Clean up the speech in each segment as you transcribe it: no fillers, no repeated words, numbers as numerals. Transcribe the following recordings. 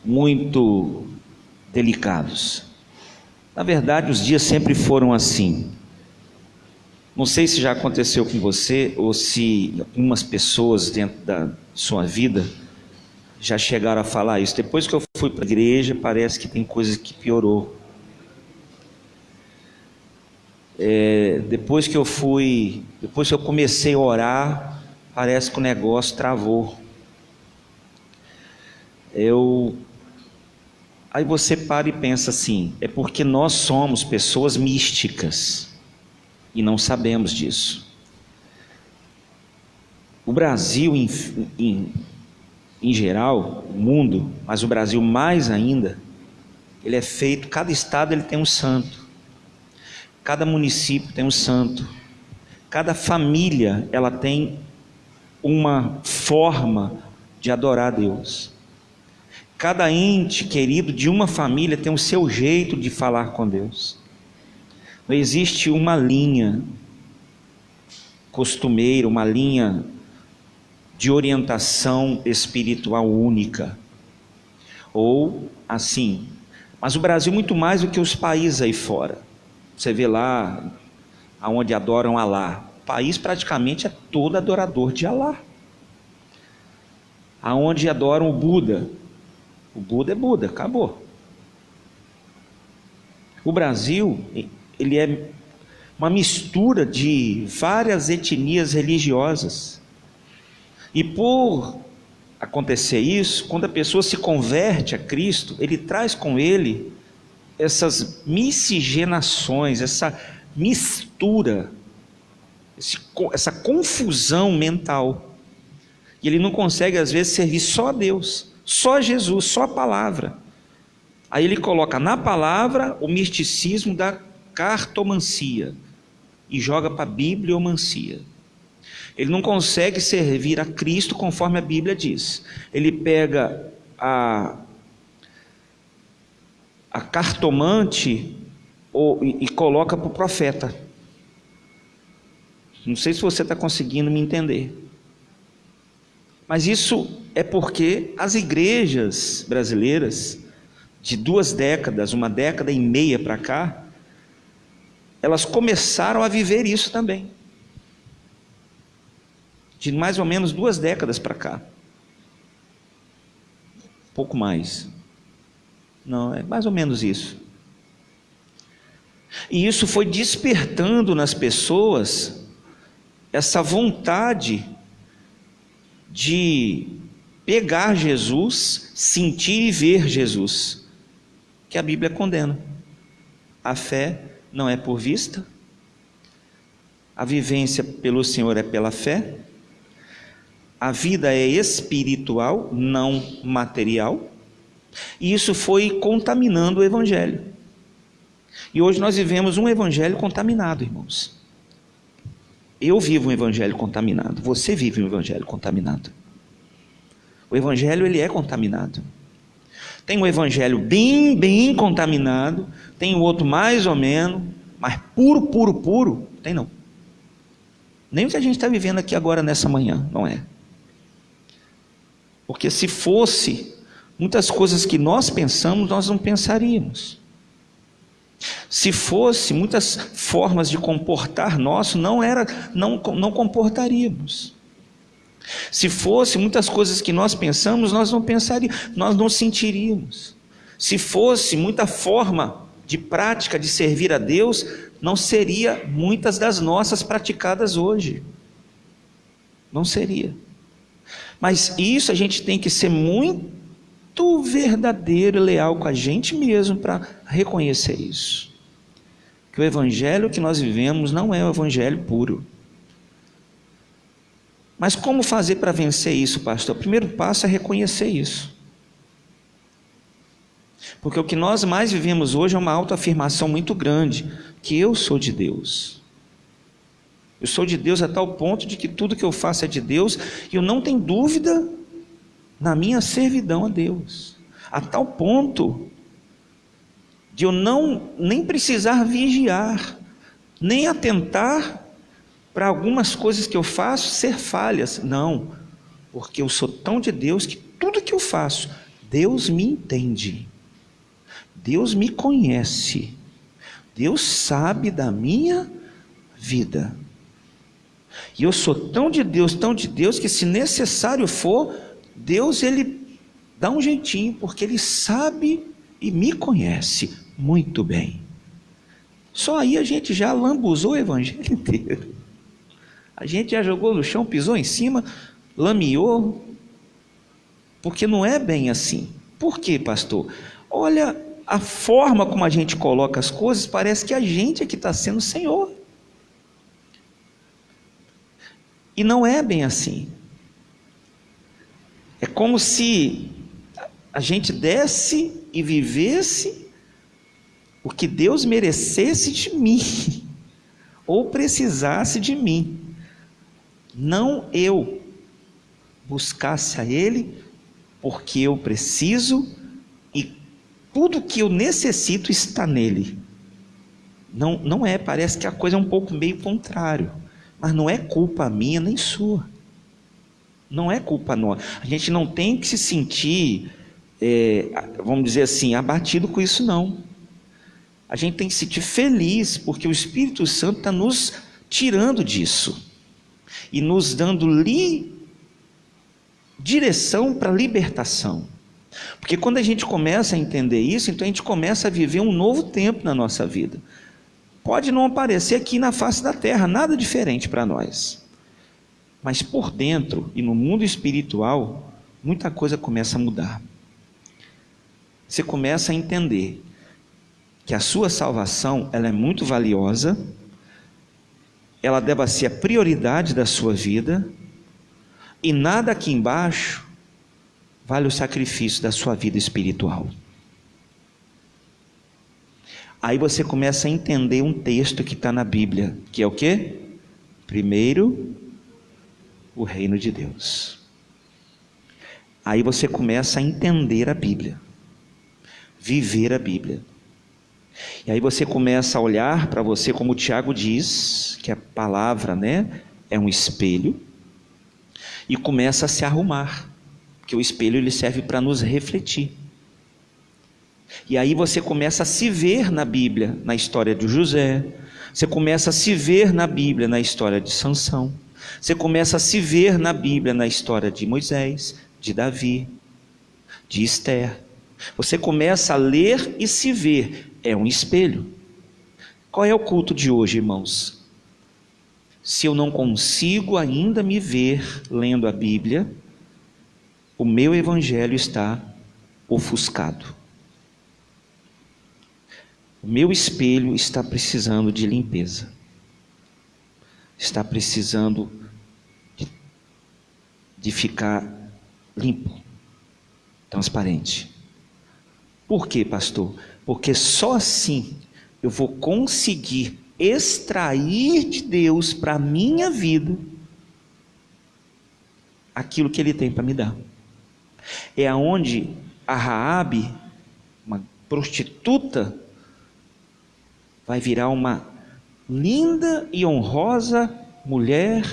muito delicados. Na verdade, os dias sempre foram assim. Não sei se já aconteceu com você ou se algumas pessoas dentro da sua vida já chegaram a falar isso. Depois que eu fui para a igreja, parece que tem coisa que piorou. Depois que eu comecei a orar, parece que o negócio travou. Aí você para e pensa assim: é porque nós somos pessoas místicas e não sabemos disso. O Brasil, em geral, o mundo, mas o Brasil mais ainda, ele é feito, cada estado ele tem um santo, cada município tem um santo, cada família ela tem uma forma de adorar a Deus. Cada ente querido de uma família tem o seu jeito de falar com Deus. Não existe uma linha costumeira, uma linha de orientação espiritual única. Ou assim. Mas o Brasil muito mais do que os países aí fora. Você vê lá onde adoram Alá. O país praticamente é todo adorador de Alá. Aonde adoram o Buda. O Buda é Buda, acabou. O Brasil, ele é uma mistura de várias etnias religiosas. E por acontecer isso, quando a pessoa se converte a Cristo, ele traz com ele essas miscigenações, essa mistura, essa confusão mental. E ele não consegue às vezes servir só a Deus, só a Jesus, só a palavra. Aí ele coloca na palavra o misticismo da cartomancia e joga para a bibliomancia. Ele não consegue servir a Cristo conforme a Bíblia diz. Ele pega a cartomante e coloca para o profeta. Não sei se você está conseguindo me entender. Mas isso é porque as igrejas brasileiras, de 2 décadas, 1 década e meia para cá, elas começaram a viver isso também. De mais ou menos 2 décadas para cá. Pouco mais. Não, é mais ou menos isso. E isso foi despertando nas pessoas essa vontade de pegar Jesus, sentir e ver Jesus, que a Bíblia condena. A fé não é por vista, a vivência pelo Senhor é pela fé, a vida é espiritual, não material, e isso foi contaminando o Evangelho. E hoje nós vivemos um Evangelho contaminado, irmãos. Eu vivo um Evangelho contaminado, você vive um Evangelho contaminado. O Evangelho ele é contaminado. Tem um Evangelho bem contaminado, tem o outro mais ou menos, mas puro, tem não. Nem o que a gente está vivendo aqui agora nessa manhã, não é? Porque se fosse, muitas coisas que nós pensamos, nós não pensaríamos. Se fosse, muitas formas de comportar nosso, não comportaríamos. Se fosse, muitas coisas que nós pensamos, nós não pensaríamos, nós não sentiríamos. Se fosse muita forma de prática de servir a Deus, não seria muitas das nossas praticadas hoje. Não seria. Mas isso a gente tem que ser muito verdadeiro e leal com a gente mesmo para reconhecer isso. Que o Evangelho que nós vivemos não é o Evangelho puro. Mas como fazer para vencer isso, pastor? O primeiro passo é reconhecer isso. Porque o que nós mais vivemos hoje é uma autoafirmação muito grande, que eu sou de Deus. Eu sou de Deus a tal ponto de que tudo que eu faço é de Deus, e eu não tenho dúvida na minha servidão a Deus. A tal ponto de eu nem precisar vigiar, nem atentar para algumas coisas que eu faço ser falhas. Não, porque eu sou tão de Deus que tudo que eu faço, Deus me entende, Deus me conhece, Deus sabe da minha vida. E eu sou tão de Deus, que se necessário for, Deus ele dá um jeitinho, porque Ele sabe e me conhece muito bem. Só aí a gente já lambuzou o evangelho inteiro. A gente já jogou no chão, pisou em cima, lameou, porque não é bem assim. Por quê, pastor? Olha, a forma como a gente coloca as coisas, parece que a gente é que está sendo o Senhor. E não é bem assim. É como se a gente desse e vivesse o que Deus merecesse de mim, ou precisasse de mim. Não eu buscasse a Ele, porque eu preciso e tudo que eu necessito está nele. Não é, parece que a coisa é um pouco meio contrário, mas não é culpa minha nem sua. Não é culpa nossa. A gente não tem que se sentir, vamos dizer assim, abatido com isso não. A gente tem que se sentir feliz, porque o Espírito Santo está nos tirando disso e nos dando direção para a libertação. Porque quando a gente começa a entender isso, então a gente começa a viver um novo tempo na nossa vida. Pode não aparecer aqui na face da terra nada diferente para nós, mas por dentro e no mundo espiritual, muita coisa começa a mudar. Você começa a entender que a sua salvação, ela é muito valiosa, ela deve ser a prioridade da sua vida, e nada aqui embaixo vale o sacrifício da sua vida espiritual. Aí você começa a entender um texto que está na Bíblia, que é o quê? Primeiro, o reino de Deus. Aí você começa a entender a Bíblia, viver a Bíblia. E aí você começa a olhar para você, como o Tiago diz, que a palavra, é um espelho, e começa a se arrumar, porque o espelho ele serve para nos refletir. E aí você começa a se ver na Bíblia, na história de José, você começa a se ver na Bíblia, na história de Sansão, você começa a se ver na Bíblia, na história de Moisés, de Davi, de Esther. Você começa a ler e se ver, é um espelho. Qual é o culto de hoje, irmãos? Se eu não consigo ainda me ver lendo a Bíblia, o meu evangelho está ofuscado. O meu espelho está precisando de limpeza, está precisando de ficar limpo, transparente. Por quê, pastor? Porque só assim eu vou conseguir extrair de Deus para a minha vida aquilo que Ele tem para me dar. É aonde a Raabe, uma prostituta, vai virar uma linda e honrosa mulher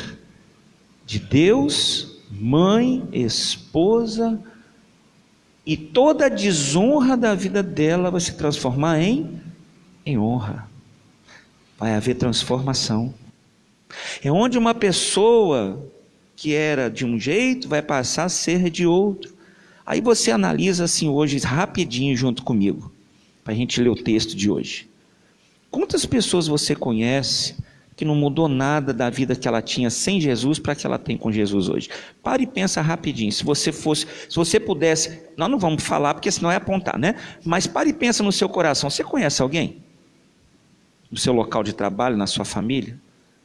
de Deus, mãe, esposa, e toda a desonra da vida dela vai se transformar em honra. Vai haver transformação. É onde uma pessoa que era de um jeito vai passar a ser de outro. Aí você analisa assim hoje rapidinho junto comigo, para a gente ler o texto de hoje. Quantas pessoas você conhece que não mudou nada da vida que ela tinha sem Jesus para que ela tem com Jesus hoje? Pare e pensa rapidinho. Se você pudesse, nós não vamos falar porque senão é apontar, Mas pare e pensa no seu coração. Você conhece alguém? No seu local de trabalho, na sua família?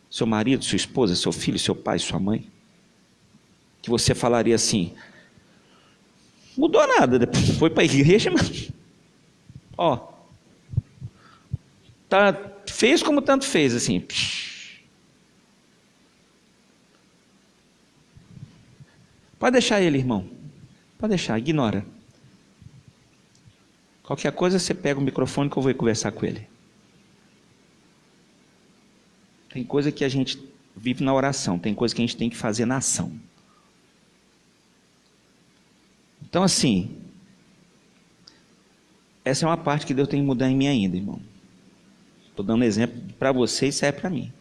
Seu marido, sua esposa, seu filho, seu pai, sua mãe? Que você falaria assim: mudou nada, depois foi para a igreja, mas fez como tanto fez, assim. Pode deixar ele, irmão. Pode deixar, ignora. Qualquer coisa você pega o microfone que eu vou conversar com ele. Tem coisa que a gente vive na oração, tem coisa que a gente tem que fazer na ação. Então assim, Essa é uma parte que Deus tem que mudar em mim ainda, irmão. Estou dando exemplo para você e serve para mim.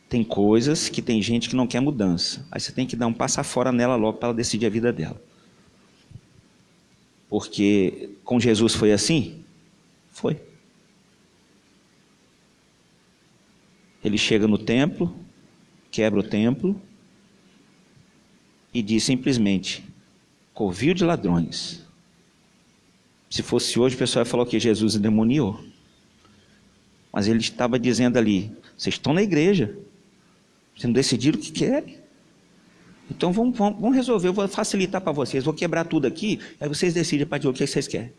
Tem coisas que tem gente que não quer mudança. Aí você tem que dar um passo fora nela logo para ela decidir a vida dela. Porque com Jesus foi assim? Foi. Ele chega no templo, quebra o templo e diz simplesmente: covil de ladrões. Se fosse hoje, o pessoal ia falar que Jesus endemoniou. Mas ele estava dizendo ali: vocês estão na igreja, vocês não decidiram o que querem. Então vamos resolver, eu vou facilitar para vocês, vou quebrar tudo aqui, aí vocês decidem a partir do que vocês querem.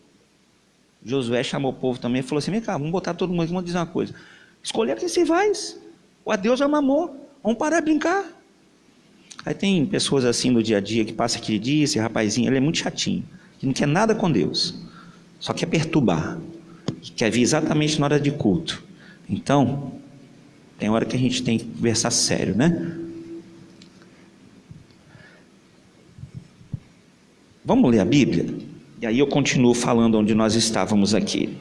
Josué chamou o povo também e falou assim: vem cá, vamos botar todo mundo aqui, vamos dizer uma coisa. Escolher quem se vai. O Deus já mamou, vamos parar de brincar. Aí tem pessoas assim no dia a dia que passa aquele dia, esse rapazinho, ele é muito chatinho, que não quer nada com Deus, só quer perturbar, quer vir exatamente na hora de culto. Então, tem hora que a gente tem que conversar sério, né? Vamos ler a Bíblia? E aí eu continuo falando onde nós estávamos aqui.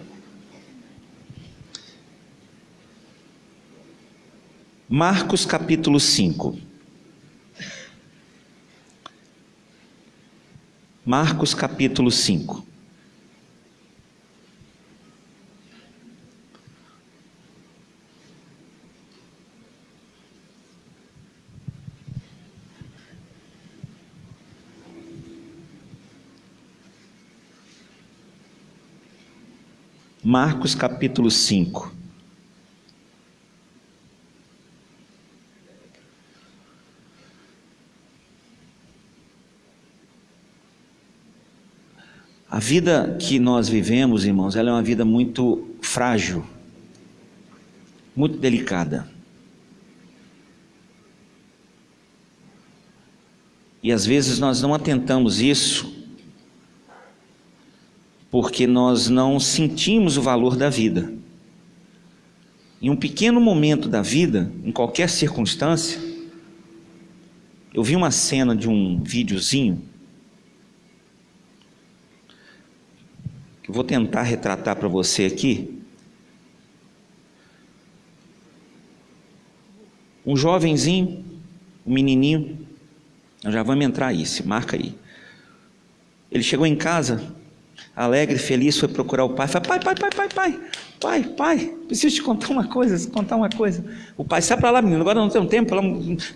Marcos capítulo 5. Marcos capítulo 5. Marcos capítulo 5. A vida que nós vivemos, irmãos, ela é uma vida muito frágil, muito delicada. E às vezes nós não atentamos isso, porque nós não sentimos o valor da vida. Em um pequeno momento da vida, em qualquer circunstância, eu vi uma cena de um videozinho, que eu vou tentar retratar para você aqui. Um jovenzinho, um menininho, nós já vamos entrar aí, se marca aí. Ele chegou em casa, alegre, feliz, foi procurar o pai, falou: pai, preciso te contar uma coisa, O pai: sai para lá, menino, agora não tenho tempo,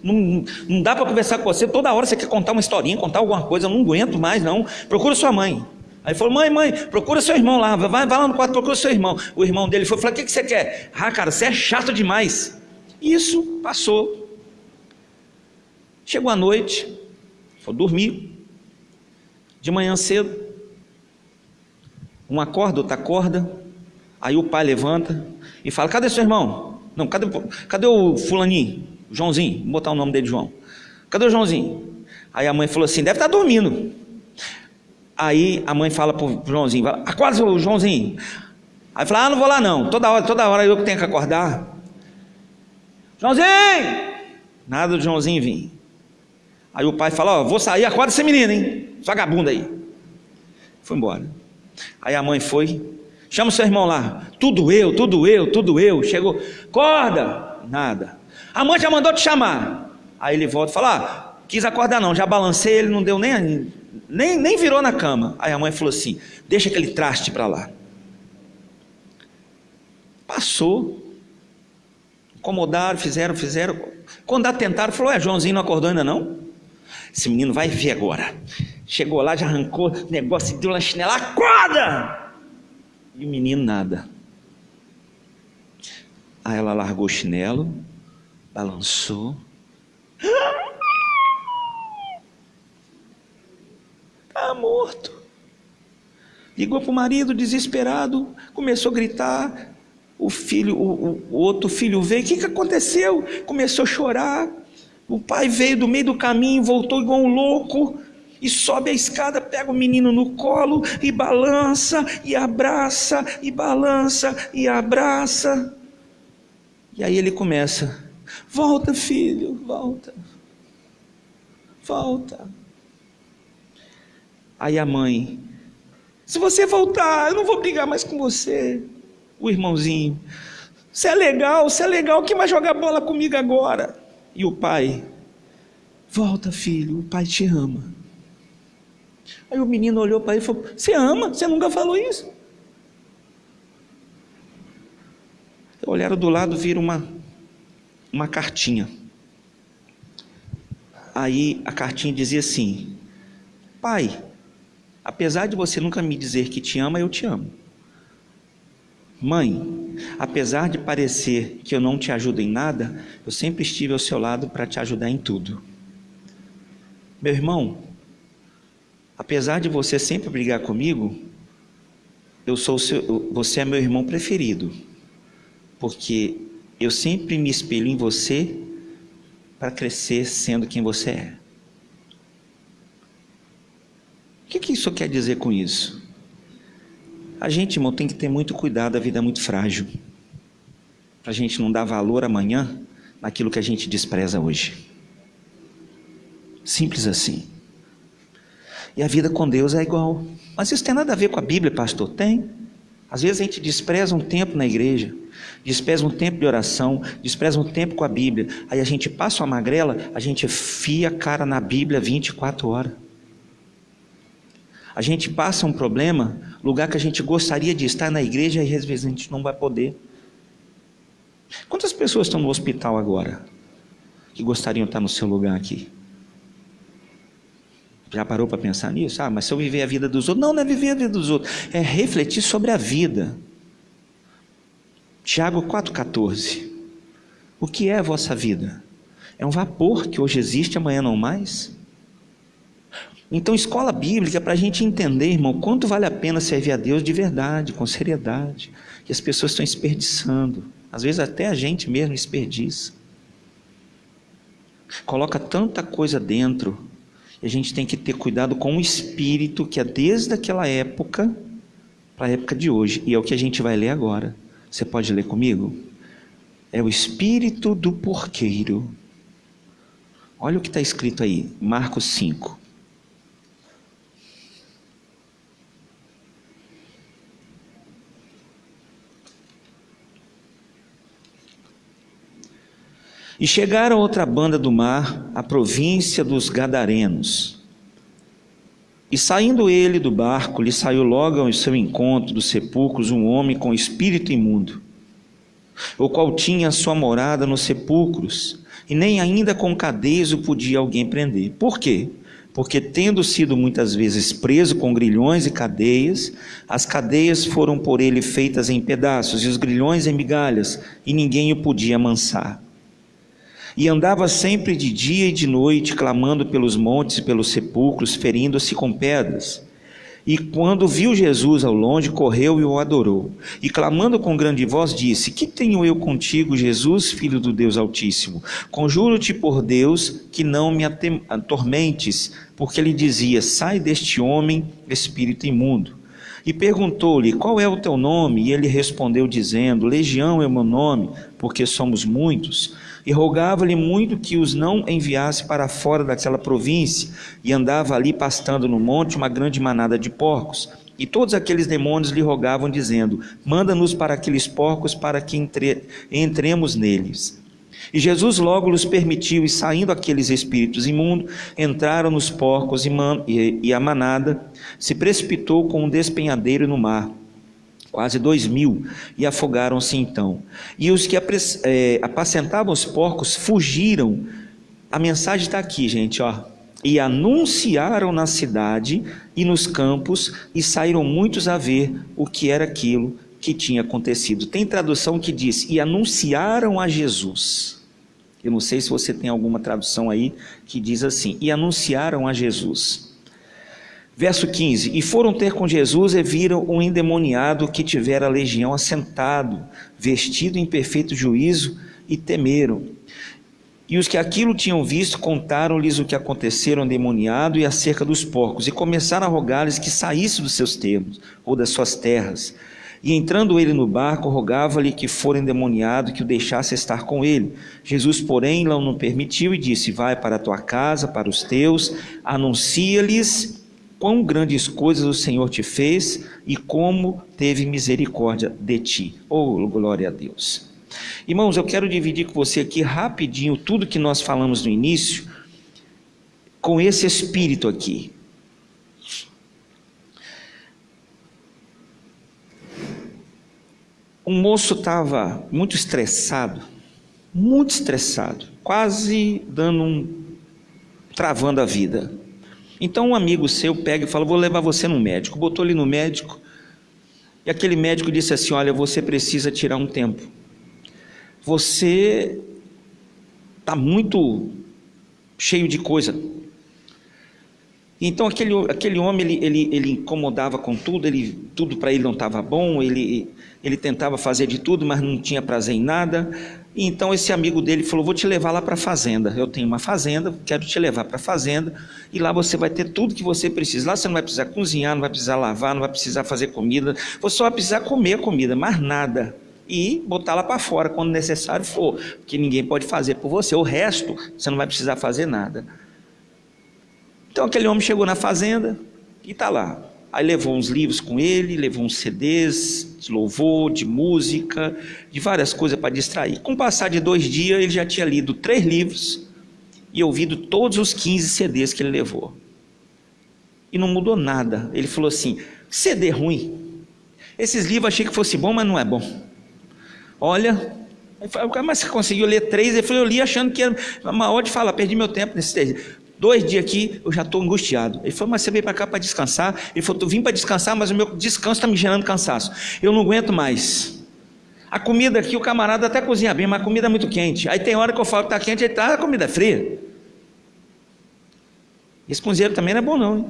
não dá para conversar com você, toda hora você quer contar uma historinha, contar alguma coisa, eu não aguento mais não, procura sua mãe. Aí ele falou: mãe, procura seu irmão lá, vai lá no quarto, procura seu irmão. O irmão dele falou: o que você quer? Cara, você é chato demais. Isso passou. Chegou a noite, foi dormir. De manhã cedo, um acorda, outro acorda. Aí o pai levanta e fala: cadê seu irmão? Não, cadê o fulaninho? O Joãozinho, vou botar o nome dele de João. Cadê o Joãozinho? Aí a mãe falou assim: deve estar dormindo. Aí a mãe fala para o Joãozinho: acorda, o Joãozinho. Aí fala: não vou lá não, toda hora eu que tenho que acordar. Joãozinho! Nada do Joãozinho vir. Aí o pai fala: vou sair, acorda esse menino, hein? Vagabundo aí. Foi embora. Aí a mãe foi: chama o seu irmão lá. Tudo eu. Chegou: acorda. Nada. A mãe já mandou te chamar. Aí ele volta e fala: quis acordar não, já balancei, ele não deu nem virou na cama. Aí a mãe falou assim: deixa aquele traste para lá. Passou. Incomodaram, fizeram. Quando atentaram, falou: Joãozinho não acordou ainda não? Esse menino vai ver agora. Chegou lá, já arrancou o negócio, deu uma chinela: acorda! E o menino nada. Aí ela largou o chinelo, balançou. Está morto. Ligou para o marido desesperado, começou a gritar. O outro filho veio: o que aconteceu? Começou a chorar. O pai veio do meio do caminho, voltou igual um louco, e sobe a escada, pega o menino no colo, e balança, e abraça, e balança, e abraça. E aí ele começa: volta filho, volta. Aí a mãe: Se você voltar, eu não vou brigar mais com você. O irmãozinho: você é legal, quem vai jogar bola comigo agora? E o pai: volta, filho, o pai te ama. Aí o menino olhou para ele e falou: você ama? Você nunca falou isso? Olharam do lado, viram uma cartinha. Aí a cartinha dizia assim: pai, apesar de você nunca me dizer que te ama, eu te amo. Mãe, apesar de parecer que eu não te ajudo em nada, eu sempre estive ao seu lado para te ajudar em tudo. Meu irmão, apesar de você sempre brigar comigo, você é meu irmão preferido, porque eu sempre me espelho em você para crescer sendo quem você é. O que isso quer dizer com isso? A gente, irmão, tem que ter muito cuidado, a vida é muito frágil, para a gente não dar valor amanhã naquilo que a gente despreza hoje. Simples assim. E a vida com Deus é igual. Mas isso tem nada a ver com a Bíblia, pastor? Tem. Às vezes a gente despreza um tempo na igreja, despreza um tempo de oração, despreza um tempo com a Bíblia. Aí a gente passa uma magrela, a gente fia a cara na Bíblia 24 horas. A gente passa um problema, lugar que a gente gostaria de estar na igreja, e às vezes a gente não vai poder. Quantas pessoas estão no hospital agora, que gostariam de estar no seu lugar aqui? Já parou para pensar nisso? Mas se eu viver a vida dos outros... Não é viver a vida dos outros, é refletir sobre a vida. Tiago 4,14. O que é a vossa vida? É um vapor que hoje existe, amanhã não mais? Então, escola bíblica, para a gente entender, irmão, quanto vale a pena servir a Deus de verdade, com seriedade, que as pessoas estão desperdiçando, às vezes até a gente mesmo desperdiça, coloca tanta coisa dentro, e a gente tem que ter cuidado com o espírito, que é desde aquela época, para a época de hoje, e é o que a gente vai ler agora. Você pode ler comigo? É o espírito do porqueiro. Olha o que está escrito aí, Marcos 5. E chegaram a outra banda do mar, a província dos Gadarenos. E saindo ele do barco, lhe saiu logo ao seu encontro dos sepulcros um homem com espírito imundo, o qual tinha a sua morada nos sepulcros, e nem ainda com cadeias o podia alguém prender. Por quê? Porque tendo sido muitas vezes preso com grilhões e cadeias, as cadeias foram por ele feitas em pedaços, e os grilhões em migalhas, e ninguém o podia amansar. E andava sempre de dia e de noite, clamando pelos montes e pelos sepulcros, ferindo-se com pedras. E quando viu Jesus ao longe, correu e o adorou. E clamando com grande voz, disse: que tenho eu contigo, Jesus, Filho do Deus Altíssimo? Conjuro-te por Deus que não me atormentes. Porque ele dizia: sai deste homem, espírito imundo. E perguntou-lhe: qual é o teu nome? E ele respondeu dizendo: Legião é o meu nome, porque somos muitos. E rogava-lhe muito que os não enviasse para fora daquela província. E andava ali pastando no monte uma grande manada de porcos. E todos aqueles demônios lhe rogavam dizendo: manda-nos para aqueles porcos, para que entremos neles. E Jesus logo lhes permitiu, e saindo aqueles espíritos imundos, entraram nos porcos, e a manada se precipitou com um despenhadeiro no mar, quase 2.000, e afogaram-se então. E os que apacentavam os porcos fugiram. A mensagem está aqui, gente, ó. E anunciaram na cidade e nos campos, e saíram muitos a ver o que era aquilo que tinha acontecido. Tem tradução que diz: e anunciaram a Jesus. Eu não sei se você tem alguma tradução aí que diz assim: e anunciaram a Jesus. Verso 15: e foram ter com Jesus e viram um endemoniado que tivera a legião assentado, vestido em perfeito juízo, e temeram. E os que aquilo tinham visto contaram-lhes o que acontecera ao endemoniado e acerca dos porcos, e começaram a rogar-lhes que saísse dos seus termos, ou das suas terras. E entrando ele no barco, rogava-lhe que fora endemoniado, que o deixasse estar com ele. Jesus, porém, não permitiu, e disse: vai para a tua casa, para os teus, anuncia-lhes quão grandes coisas o Senhor te fez e como teve misericórdia de ti. Oh, glória a Deus. Irmãos, eu quero dividir com você aqui rapidinho tudo que nós falamos no início, com esse espírito aqui. Um moço estava muito estressado, quase travando a vida. Então um amigo seu pega e fala: vou levar você no médico. Botou ele no médico, e aquele médico disse assim: olha, você precisa tirar um tempo, você está muito cheio de coisa. Então aquele homem, ele incomodava com tudo, tudo para ele não estava bom, ele tentava fazer de tudo, mas não tinha prazer em nada. E então esse amigo dele falou: vou te levar lá para a fazenda, eu tenho uma fazenda, quero te levar para a fazenda, e lá você vai ter tudo que você precisa. Lá você não vai precisar cozinhar, não vai precisar lavar, não vai precisar fazer comida, você só vai precisar comer a comida, mais nada, e botar lá para fora quando necessário for, porque ninguém pode fazer por você, o resto você não vai precisar fazer nada. Então aquele homem chegou na fazenda e está lá. Aí levou uns livros com ele, levou uns CDs de louvor, de música, de várias coisas para distrair. Com o passar de 2 dias, ele já tinha lido 3 livros e ouvido todos os 15 CDs que ele levou. E não mudou nada. Ele falou assim: CD ruim. Esses livros achei que fosse bom, mas não é bom. Olha, mas você conseguiu ler 3? Ele falou: eu li achando que era uma hora de falar, perdi meu tempo nesses 3. 2 dias aqui, eu já estou angustiado. Ele falou: mas você veio para cá para descansar? Ele falou: eu vim para descansar, mas o meu descanso está me gerando cansaço. Eu não aguento mais. A comida aqui, o camarada até cozinha bem, mas a comida é muito quente. Aí tem hora que eu falo que está quente, a comida é fria. Esse cozinheiro também não é bom não, hein?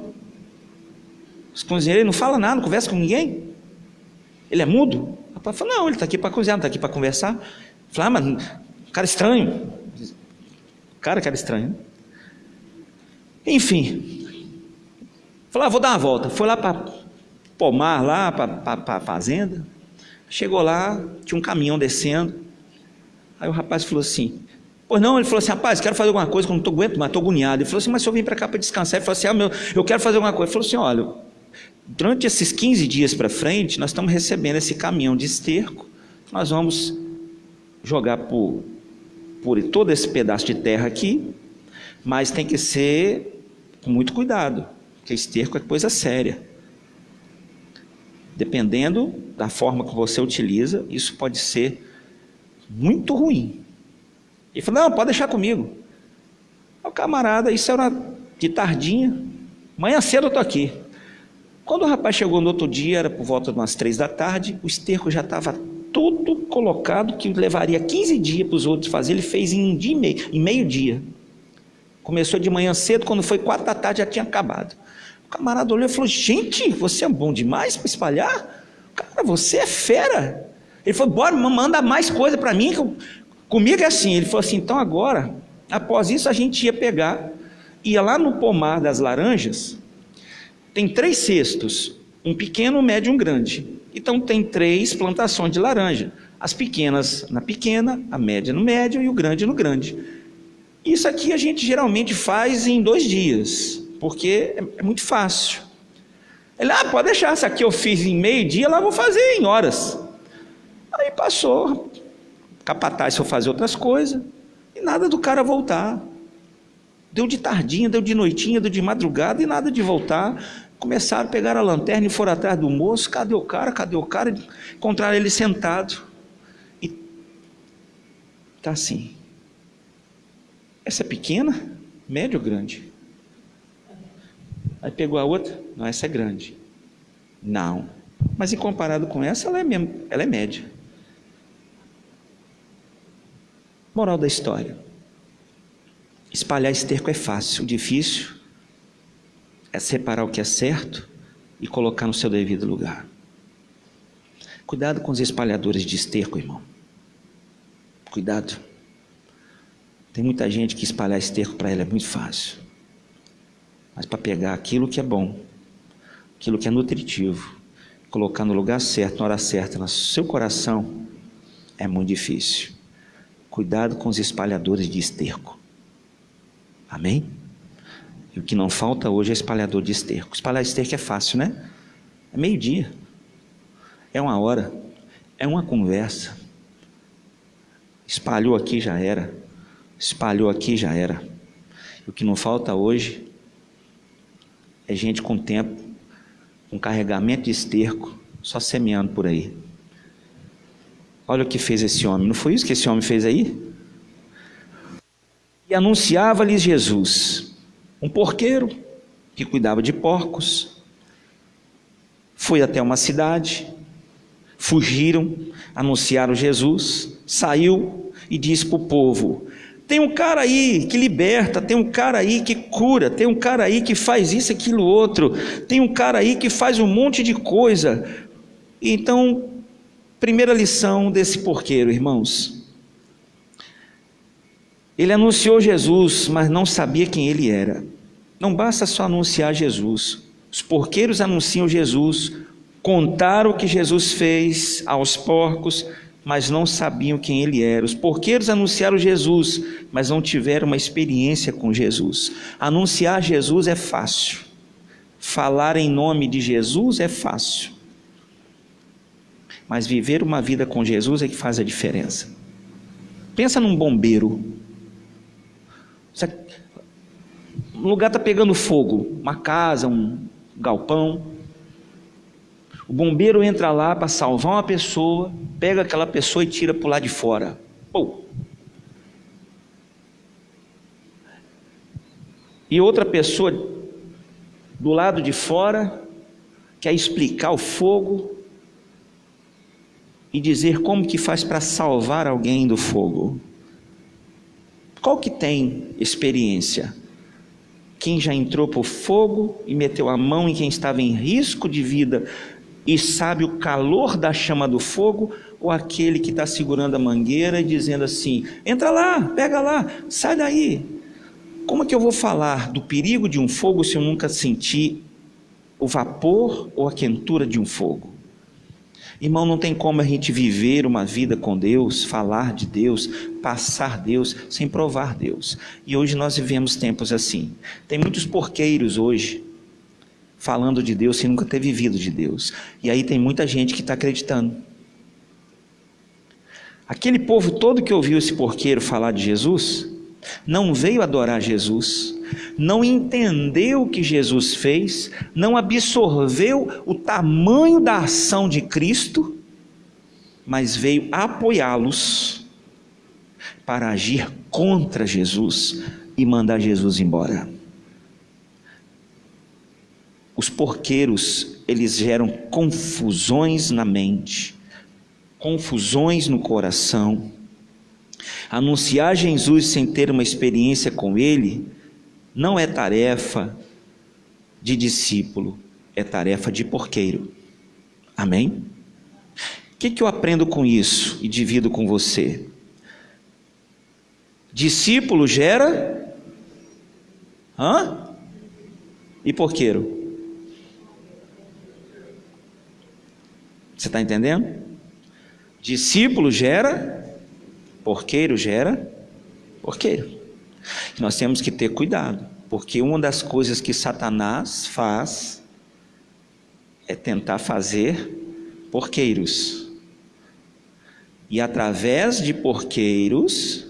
Esse cozinheiro não fala nada, não conversa com ninguém. Ele é mudo? O rapaz falou: não, ele está aqui para cozinhar, não está aqui para conversar. Eu falei: mas cara estranho. Cara estranho, né? Enfim, falou: vou dar uma volta. Foi lá para pomar, lá para a fazenda. Chegou lá, tinha um caminhão descendo. Aí o rapaz falou assim: pois não? Ele falou assim: rapaz, quero fazer alguma coisa, que eu não aguento mais, estou agoniado. Ele falou assim: mas se eu vim para cá para descansar. Ele falou assim: eu quero fazer alguma coisa. Ele falou assim: olha, durante esses 15 dias para frente, nós estamos recebendo esse caminhão de esterco, nós vamos jogar por todo esse pedaço de terra aqui, mas tem que ser com muito cuidado, porque esterco é coisa séria. Dependendo da forma que você utiliza, isso pode ser muito ruim. Ele falou: não, pode deixar comigo. O camarada, isso era de tardinha, manhã cedo eu estou aqui. Quando o rapaz chegou no outro dia, era por volta de umas 3 da tarde, o esterco já estava todo colocado, que levaria 15 dias para os outros fazer. Ele fez em 1 dia e meio, em meio-dia. Começou de manhã cedo, quando foi 4 da tarde já tinha acabado. O camarada olhou e falou: gente, você é bom demais para espalhar? Cara, você é fera. Ele falou: bora, manda mais coisa para mim, comigo é assim. Ele falou assim: então agora, após isso a gente ia pegar, ia lá no pomar das laranjas, tem 3 cestos, um pequeno, um médio e um grande. Então tem 3 plantações de laranja, as pequenas na pequena, a média no médio e o grande no grande. Isso aqui a gente geralmente faz em 2 dias, porque é muito fácil. Ele: pode deixar, isso aqui eu fiz em meio-dia, lá vou fazer em horas. Aí passou, capataz foi fazer outras coisas, e nada do cara voltar. Deu de tardinha, deu de noitinha, deu de madrugada, e nada de voltar. Começaram a pegar a lanterna e foram atrás do moço: cadê o cara? Encontraram ele sentado, e está assim: essa é pequena, média ou grande? Aí pegou a outra: não, essa é grande. Não, mas em comparado com essa, ela é média. Moral da história: espalhar esterco é fácil, o difícil é separar o que é certo e colocar no seu devido lugar. Cuidado com os espalhadores de esterco, irmão. Cuidado. Tem muita gente que espalhar esterco para ela é muito fácil, mas para pegar aquilo que é bom, aquilo que é nutritivo, colocar no lugar certo, na hora certa, no seu coração, é muito difícil. Cuidado com os espalhadores de esterco. Amém? E o que não falta hoje é espalhador de esterco. Espalhar esterco é fácil, né? É meio-dia, é uma hora, é uma conversa. Espalhou aqui, já era. Espalhou aqui, já era. E o que não falta hoje é gente com tempo, com carregamento de esterco, só semeando por aí. Olha o que fez esse homem. Não foi isso que esse homem fez aí? E anunciava-lhes Jesus, um porqueiro que cuidava de porcos, foi até uma cidade, fugiram, anunciaram Jesus, saiu e disse para o povo: tem um cara aí que liberta, tem um cara aí que cura, tem um cara aí que faz isso, aquilo, outro, tem um cara aí que faz um monte de coisa. Então, primeira lição desse porqueiro, irmãos, ele anunciou Jesus, mas não sabia quem ele era. Não basta só anunciar Jesus. Os porqueiros anunciam Jesus, contaram o que Jesus fez aos porcos, mas não sabiam quem ele era. Os porqueiros anunciaram Jesus, mas não tiveram uma experiência com Jesus. Anunciar Jesus é fácil, falar em nome de Jesus é fácil, mas viver uma vida com Jesus é que faz a diferença. Pensa num bombeiro. Um lugar está pegando fogo, uma casa, um galpão. O bombeiro entra lá para salvar uma pessoa, pega aquela pessoa e tira para o lado de fora. Pô. E outra pessoa do lado de fora quer explicar o fogo e dizer como que faz para salvar alguém do fogo. Qual que tem experiência? Quem já entrou para o fogo e meteu a mão em quem estava em risco de vida e sabe o calor da chama do fogo, ou aquele que está segurando a mangueira e dizendo assim: entra lá, pega lá, sai daí. Como é que eu vou falar do perigo de um fogo se eu nunca senti o vapor ou a quentura de um fogo? Irmão, não tem como a gente viver uma vida com Deus, falar de Deus, passar Deus, sem provar Deus. E hoje nós vivemos tempos assim. Tem muitos porqueiros hoje, falando de Deus sem nunca ter vivido de Deus. E aí tem muita gente que está acreditando. Aquele povo todo que ouviu esse porqueiro falar de Jesus, não veio adorar Jesus, não entendeu o que Jesus fez, não absorveu o tamanho da ação de Cristo, mas veio apoiá-los para agir contra Jesus e mandar Jesus embora. Os porqueiros, eles geram confusões na mente, confusões no coração. Anunciar Jesus sem ter uma experiência com Ele não é tarefa de discípulo, é tarefa de porqueiro. Amém? O que eu aprendo com isso e divido com você? Discípulo gera e porqueiro. Você está entendendo? Discípulo gera, porqueiro gera porqueiro. Nós temos que ter cuidado, porque uma das coisas que Satanás faz é tentar fazer porqueiros, e através de porqueiros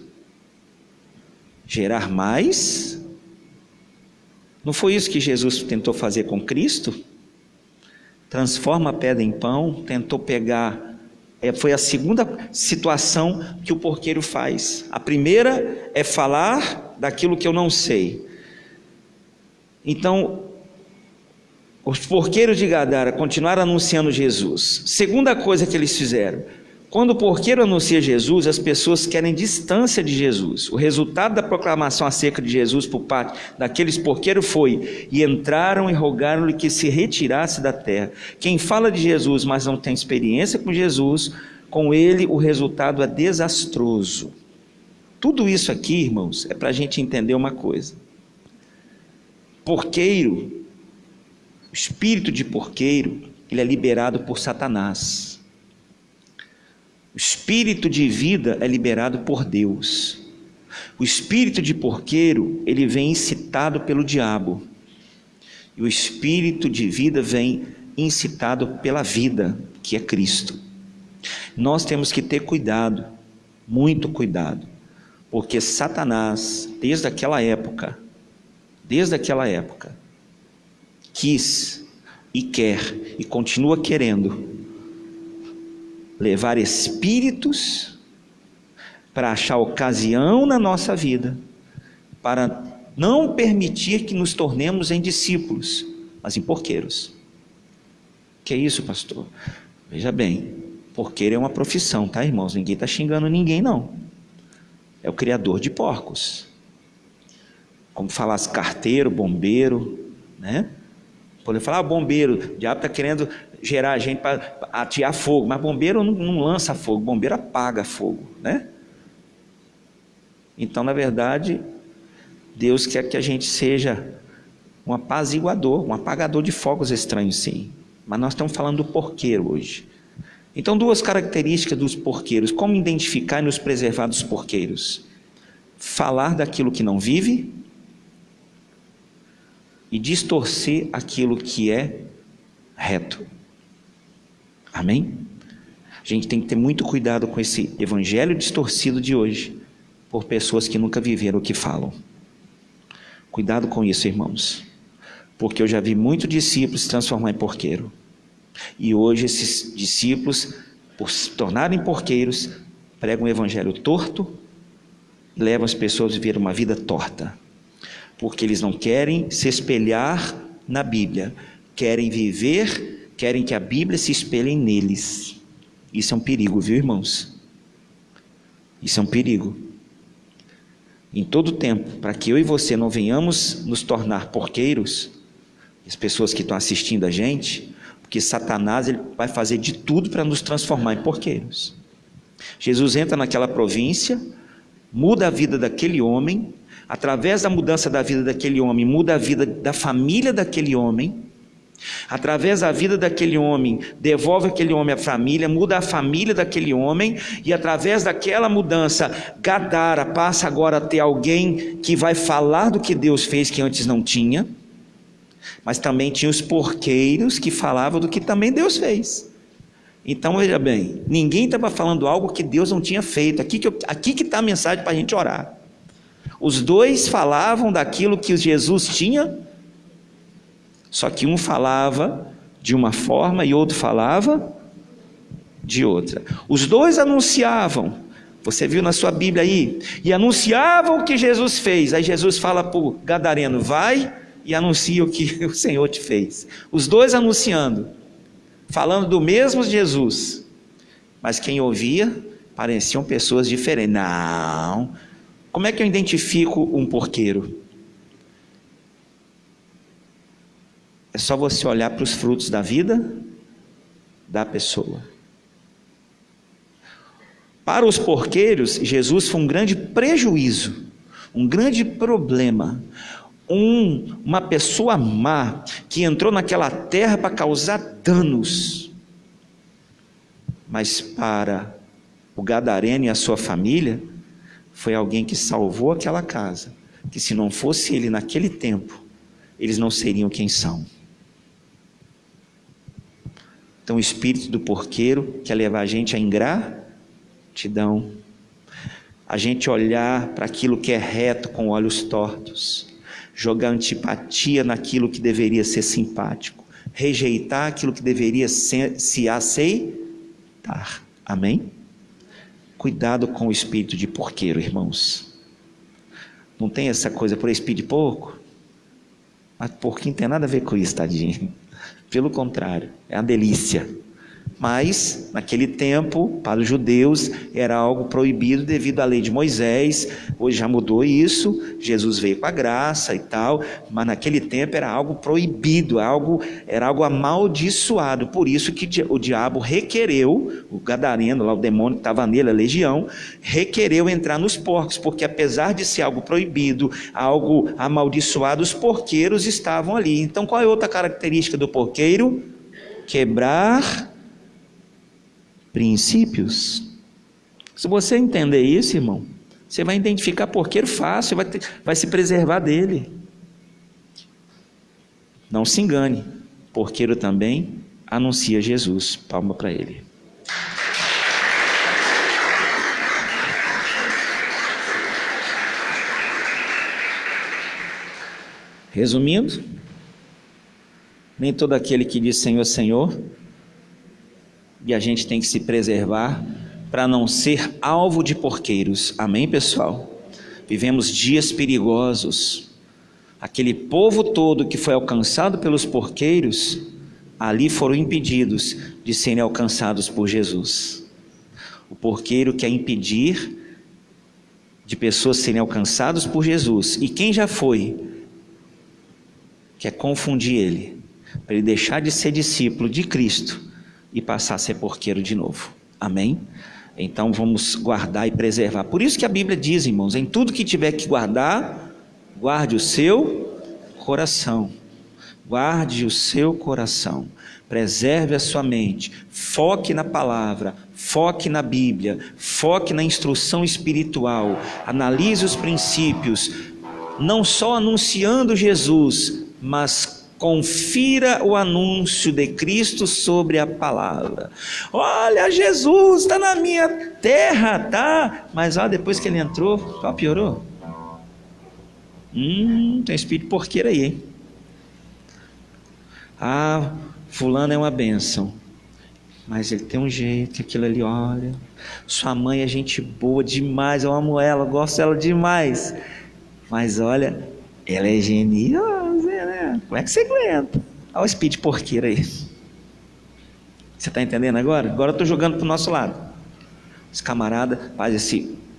gerar mais. Não foi isso que Jesus tentou fazer com Cristo? Transforma a pedra em pão, tentou pegar. Foi a segunda situação que o porqueiro faz. A primeira é falar daquilo que eu não sei. Então, os porqueiros de Gadara continuaram anunciando Jesus. Segunda coisa que eles fizeram: quando o porqueiro anuncia Jesus, as pessoas querem distância de Jesus. O resultado da proclamação acerca de Jesus por parte daqueles porqueiros foi: e entraram e rogaram-lhe que se retirasse da terra. Quem fala de Jesus, mas não tem experiência com Jesus, com ele o resultado é desastroso. Tudo isso aqui, irmãos, é para a gente entender uma coisa. Porqueiro, o espírito de porqueiro, ele é liberado por Satanás. O espírito de vida é liberado por Deus. O espírito de porqueiro, ele vem incitado pelo diabo. E o espírito de vida vem incitado pela vida, que é Cristo. Nós temos que ter cuidado, muito cuidado, porque Satanás, desde aquela época, quis e quer e continua querendo levar espíritos para achar ocasião na nossa vida, para não permitir que nos tornemos em discípulos, mas em porqueiros. Que é isso, pastor? Veja bem, porqueiro é uma profissão, tá, irmãos? Ninguém está xingando ninguém, não. É o criador de porcos. Como falasse carteiro, bombeiro, né? Poder falar, bombeiro, o diabo está querendo gerar gente para atear fogo, mas bombeiro não lança fogo, bombeiro apaga fogo, né? Então, na verdade, Deus quer que a gente seja um apaziguador, um apagador de fogos estranhos, sim. Mas nós estamos falando do porqueiro hoje. Então, duas características dos porqueiros. Como identificar e nos preservar dos porqueiros? Falar daquilo que não vive e distorcer aquilo que é reto. Amém? A gente tem que ter muito cuidado com esse evangelho distorcido de hoje, por pessoas que nunca viveram o que falam. Cuidado com isso, irmãos, porque eu já vi muitos discípulos se transformar em porqueiro, e hoje esses discípulos, por se tornarem porqueiros, pregam um evangelho torto e levam as pessoas a viver uma vida torta, porque eles não querem se espelhar na Bíblia, querem que a Bíblia se espelhe neles. Isso é um perigo, viu, irmãos? Isso é um perigo. Em todo tempo, para que eu e você não venhamos nos tornar porqueiros, as pessoas que estão assistindo a gente, porque Satanás ele vai fazer de tudo para nos transformar em porqueiros. Jesus entra naquela província, muda a vida daquele homem, através da mudança da vida daquele homem, muda a vida da família daquele homem, através da vida daquele homem, devolve aquele homem à família, muda a família daquele homem, e através daquela mudança, Gadara passa agora a ter alguém que vai falar do que Deus fez que antes não tinha, mas também tinha os porqueiros que falavam do que também Deus fez. Então veja bem, ninguém estava falando algo que Deus não tinha feito. Aqui que está a mensagem para a gente orar. Os dois falavam daquilo que Jesus tinha, só que um falava de uma forma e outro falava de outra. Os dois anunciavam, você viu na sua Bíblia aí, e anunciavam o que Jesus fez. Aí Jesus fala para o gadareno, vai e anuncia o que o Senhor te fez. Os dois anunciando, falando do mesmo Jesus, mas quem ouvia pareciam pessoas diferentes. Não, como é que eu identifico um porqueiro? É só você olhar para os frutos da vida da pessoa. Para os porqueiros, Jesus foi um grande prejuízo, um grande problema, uma pessoa má, que entrou naquela terra para causar danos. Mas para o gadareno e a sua família, foi alguém que salvou aquela casa, que se não fosse ele naquele tempo, eles não seriam quem são. Então o espírito do porqueiro quer levar a gente à ingratidão, a gente olhar para aquilo que é reto com olhos tortos, jogar antipatia naquilo que deveria ser simpático, rejeitar aquilo que deveria se aceitar. Amém? Cuidado com o espírito de porqueiro, irmãos. Não tem essa coisa por espírito de porco? Mas porquinho não tem nada a ver com isso, tadinho. Pelo contrário, é uma delícia. Mas, naquele tempo, para os judeus, era algo proibido devido à lei de Moisés. Hoje já mudou isso, Jesus veio com a graça e tal, mas naquele tempo era algo proibido, era algo amaldiçoado. Por isso que o diabo requereu, o gadareno, lá o demônio que estava nele, a legião, requereu entrar nos porcos, porque apesar de ser algo proibido, algo amaldiçoado, os porqueiros estavam ali. Então qual é outra característica do porqueiro? Quebrar princípios. Se você entender isso, irmão, Você vai identificar porqueiro fácil, vai se preservar dele. Não se engane, porqueiro também anuncia Jesus. Palma para ele. Resumindo, nem todo aquele que diz Senhor, Senhor, e a gente tem que se preservar para não ser alvo de porqueiros. Amém, pessoal? Vivemos dias perigosos. Aquele povo todo que foi alcançado pelos porqueiros, ali foram impedidos de serem alcançados por Jesus. O porqueiro quer impedir de pessoas serem alcançadas por Jesus, e quem já foi, quer confundir ele, para ele deixar de ser discípulo de Cristo e passar a ser porqueiro de novo. Amém? Então vamos guardar e preservar. Por isso que a Bíblia diz, irmãos, em tudo que tiver que guardar, guarde o seu coração. Guarde o seu coração. Preserve a sua mente. Foque na palavra, foque na Bíblia, foque na instrução espiritual. Analise os princípios, não só anunciando Jesus, mas confira o anúncio de Cristo sobre a palavra. Olha, Jesus está na minha terra, tá? Mas depois que ele entrou, piorou. Tem espírito porqueiro aí, hein? Fulano é uma bênção, mas ele tem um jeito que aquilo ali, olha, sua mãe é gente boa demais, eu amo ela, eu gosto dela demais, mas olha, ela é geniosa, né? Como é que você aguenta? Olha o espírito porqueiro aí. Você está entendendo agora? Agora eu estou jogando para o nosso lado. Os camaradas,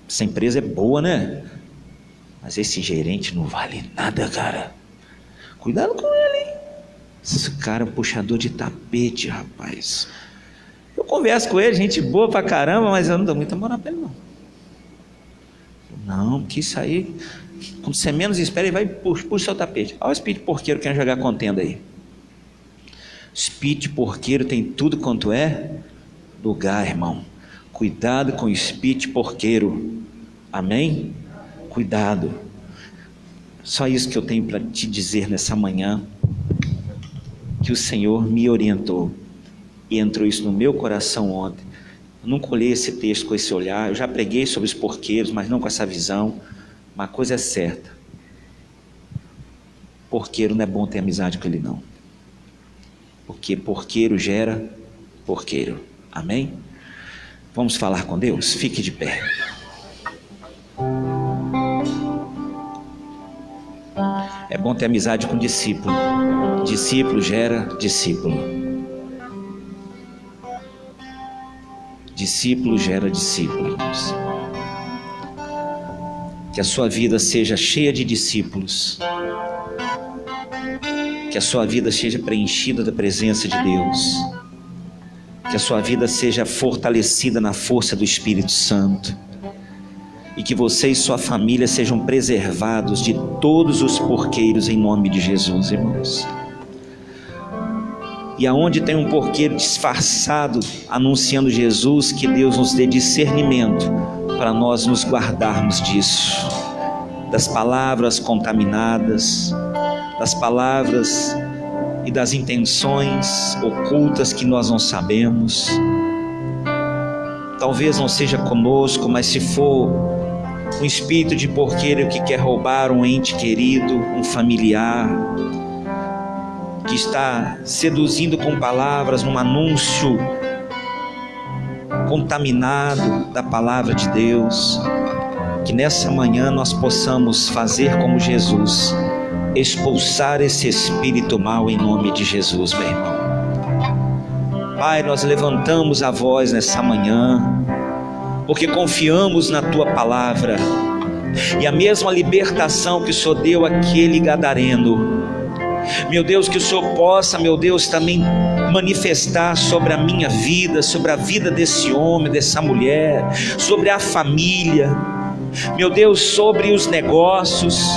essa empresa é boa, né? Mas esse gerente não vale nada, cara. Cuidado com ele, hein? Esse cara é um puxador de tapete, rapaz. Eu converso com ele, gente boa pra caramba, mas eu não dou muita moral pra ele, não. Não, porque isso aí, quando você menos espera, ele vai puxa o seu tapete. Olha o espírito porqueiro querendo jogar contenda aí. Espírito porqueiro tem tudo quanto é lugar, irmão. Cuidado com o espírito porqueiro. Amém? Cuidado. Só isso que eu tenho para te dizer nessa manhã, que o Senhor me orientou e entrou isso no meu coração ontem. Eu não colhei esse texto com esse olhar, eu já preguei sobre os porqueiros, mas não com essa visão. Uma coisa é certa, porqueiro não é bom ter amizade com ele não, porque porqueiro gera porqueiro. Amém? Vamos falar com Deus? Fique de pé. É bom ter amizade com discípulo. Discípulo gera discípulo. Discípulo gera discípulo, irmãos. Que a sua vida seja cheia de discípulos. Que a sua vida seja preenchida da presença de Deus. Que a sua vida seja fortalecida na força do Espírito Santo. E que você e sua família sejam preservados de todos os porqueiros em nome de Jesus, irmãos. E aonde tem um porqueiro disfarçado anunciando Jesus, que Deus nos dê discernimento para nós nos guardarmos disso, das palavras contaminadas, das palavras e das intenções ocultas que nós não sabemos. Talvez não seja conosco, mas se for um espírito de porqueiro que quer roubar um ente querido, um familiar, que está seduzindo com palavras num anúncio contaminado da palavra de Deus, que nessa manhã nós possamos fazer como Jesus, expulsar esse espírito mau em nome de Jesus, meu irmão. Pai, nós levantamos a voz nessa manhã, porque confiamos na Tua palavra, e a mesma libertação que o Senhor deu àquele gadareno, meu Deus, que o Senhor possa, meu Deus, também manifestar sobre a minha vida, sobre a vida desse homem, dessa mulher, sobre a família, meu Deus, sobre os negócios,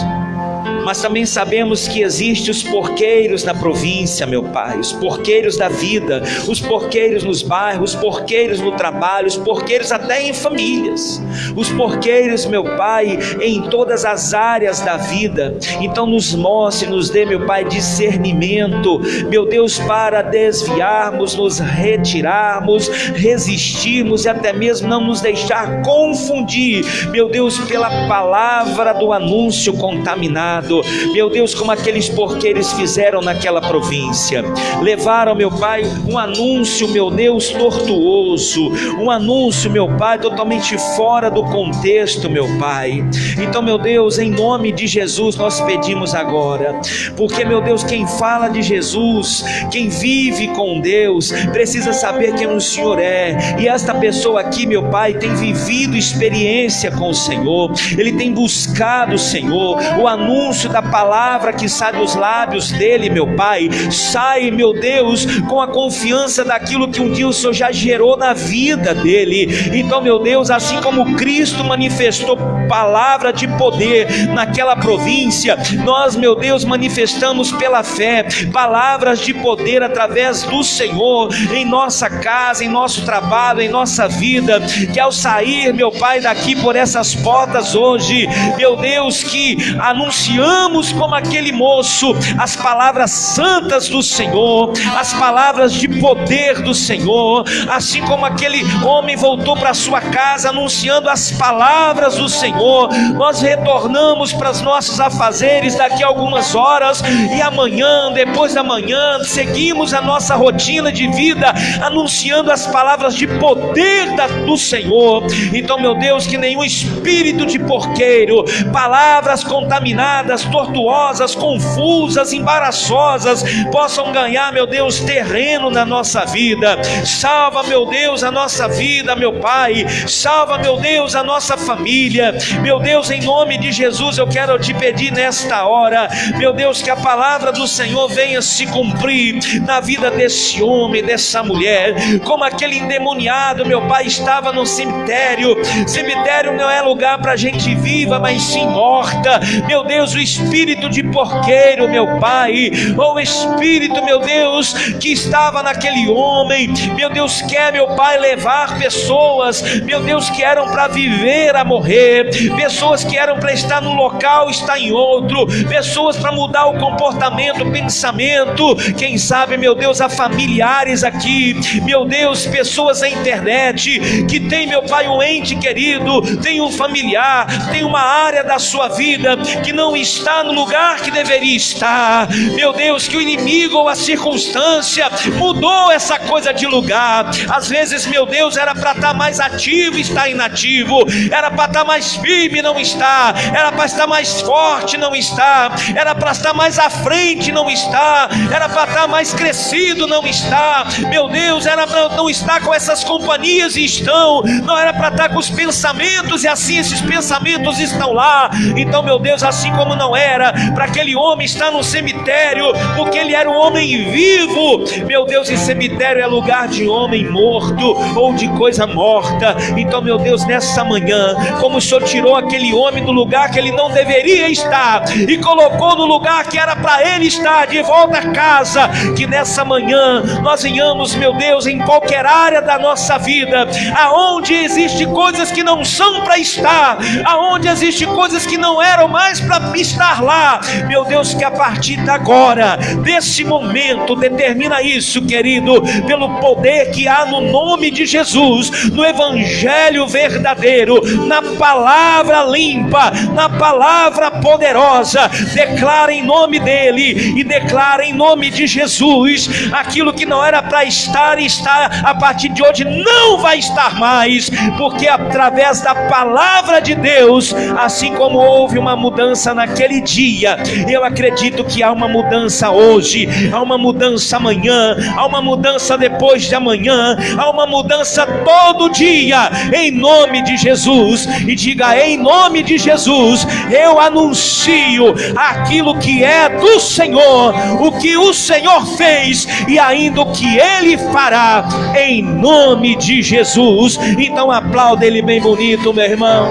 mas também sabemos que existem os porqueiros na província, meu Pai, os porqueiros da vida, os porqueiros nos bairros, os porqueiros no trabalho, os porqueiros até em famílias, os porqueiros, meu Pai, em todas as áreas da vida. Então nos mostre, nos dê, meu Pai, discernimento, meu Deus, para desviarmos, nos retirarmos, resistirmos e até mesmo não nos deixar confundir, meu Deus, pela palavra do anúncio contaminado, meu Deus, como aqueles porqueiros fizeram naquela província. Levaram, meu Pai, um anúncio, meu Deus, tortuoso, um anúncio, meu Pai, totalmente fora do contexto, meu Pai. Então, meu Deus, em nome de Jesus nós pedimos agora, porque, meu Deus, quem fala de Jesus, quem vive com Deus, precisa saber quem o Senhor é. E esta pessoa aqui, meu Pai, tem vivido experiência com o Senhor, ele tem buscado o Senhor. O anúncio da palavra que sai dos lábios dele, meu Pai, sai, meu Deus, com a confiança daquilo que um dia o Senhor já gerou na vida dele. Então, meu Deus, assim como Cristo manifestou palavra de poder naquela província, nós, meu Deus, manifestamos pela fé palavras de poder através do Senhor em nossa casa, em nosso trabalho, em nossa vida. Que ao sair, meu Pai, daqui por essas portas hoje, meu Deus, que anunciamos como aquele moço as palavras santas do Senhor, as palavras de poder do Senhor, assim como aquele homem voltou para sua casa anunciando as palavras do Senhor. Nós retornamos para os nossos afazeres daqui a algumas horas, e amanhã, depois da manhã, seguimos a nossa rotina de vida anunciando as palavras de poder do Senhor. Então, meu Deus, que nenhum espírito de porqueiro, palavras contaminadas, tortuosas, confusas, embaraçosas, possam ganhar, meu Deus, terreno na nossa vida. Salva, meu Deus, a nossa vida, meu Pai. Salva, meu Deus, a nossa família. Meu Deus, em nome de Jesus, eu quero te pedir nesta hora, meu Deus, que a palavra do Senhor venha se cumprir na vida desse homem, dessa mulher. Como aquele endemoniado, meu Pai, estava no cemitério. Cemitério não é lugar para gente viva, mas sim morta. Meu Deus, o espírito de porqueiro, meu Pai, ou o espírito, meu Deus, que estava naquele homem, meu Deus, quer, meu Pai, levar pessoas, meu Deus, que eram para viver a morrer, pessoas que eram para estar num local, estar em outro, pessoas para mudar o comportamento, o pensamento, quem sabe, meu Deus, há familiares aqui, meu Deus, pessoas na internet, que tem, meu Pai, um ente querido, tem um familiar, tem uma área da sua vida que não está no lugar que deveria estar. Meu Deus, que o inimigo ou a circunstância mudou essa coisa de lugar. Às vezes, meu Deus, era para estar mais ativo e está inativo, era para estar mais firme, não está, era para estar mais forte, não está, era para estar mais à frente, não está, era para estar mais crescido, não está. Meu Deus, era para não estar com essas companhias e estão, não era para estar com os pensamentos e assim esses pensamentos estão lá. Então, meu Deus, assim como não era para aquele homem estar no cemitério, porque ele era um homem vivo, meu Deus, e cemitério é lugar de homem morto ou de coisa morta. Então, meu Deus, nessa manhã, como o Senhor tirou aquele homem do lugar que ele não deveria estar e colocou no lugar que era para ele estar, de volta a casa, que nessa manhã nós venhamos, meu Deus, em qualquer área da nossa vida, aonde existe coisas que não são para estar, aonde existe coisas que não eram mais para estar lá, meu Deus, que a partir de agora, desse momento, determina isso, querido, pelo poder que há no nome de Jesus, no evangelho verdadeiro, na palavra limpa, na palavra poderosa. Declara em nome dele e declara em nome de Jesus aquilo que não era para estar e está a partir de hoje não vai estar mais, porque através da palavra de Deus, assim como houve uma mudança naquele dia, eu acredito que há uma mudança hoje, há uma mudança amanhã, há uma mudança depois de amanhã, há uma mudança todo dia, em nome de Jesus. E diga: em nome de Jesus, eu anuncio aquilo que é do Senhor, o que o Senhor fez e ainda o que Ele fará, em nome de Jesus. Então aplauda Ele bem bonito, meu irmão.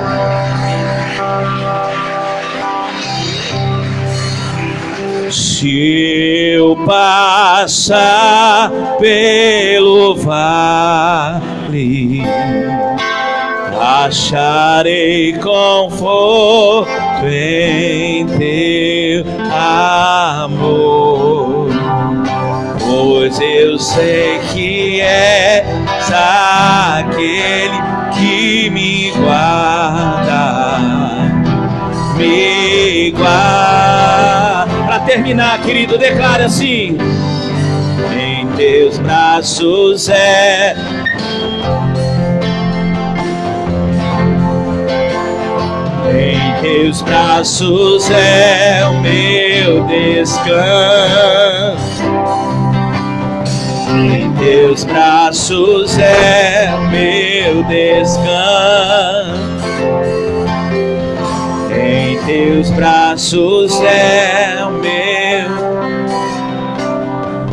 Se eu passar pelo vale, acharei conforto em teu amor, pois eu sei que és aquele que me guarda, me guarda. Para terminar, querido, declara assim: em teus braços em teus braços é o meu descanso. Em teus braços é o meu descanso. Em teus braços é o meu.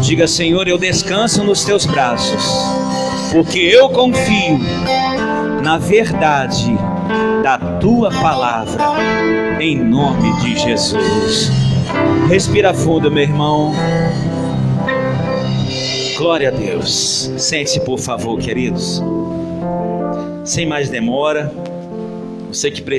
Diga: Senhor, eu descanso nos teus braços, porque eu confio na verdade da tua palavra, em nome de Jesus. Respira fundo, meu irmão. Glória a Deus. Sente-se, por favor, queridos. Sem mais demora, você que precisa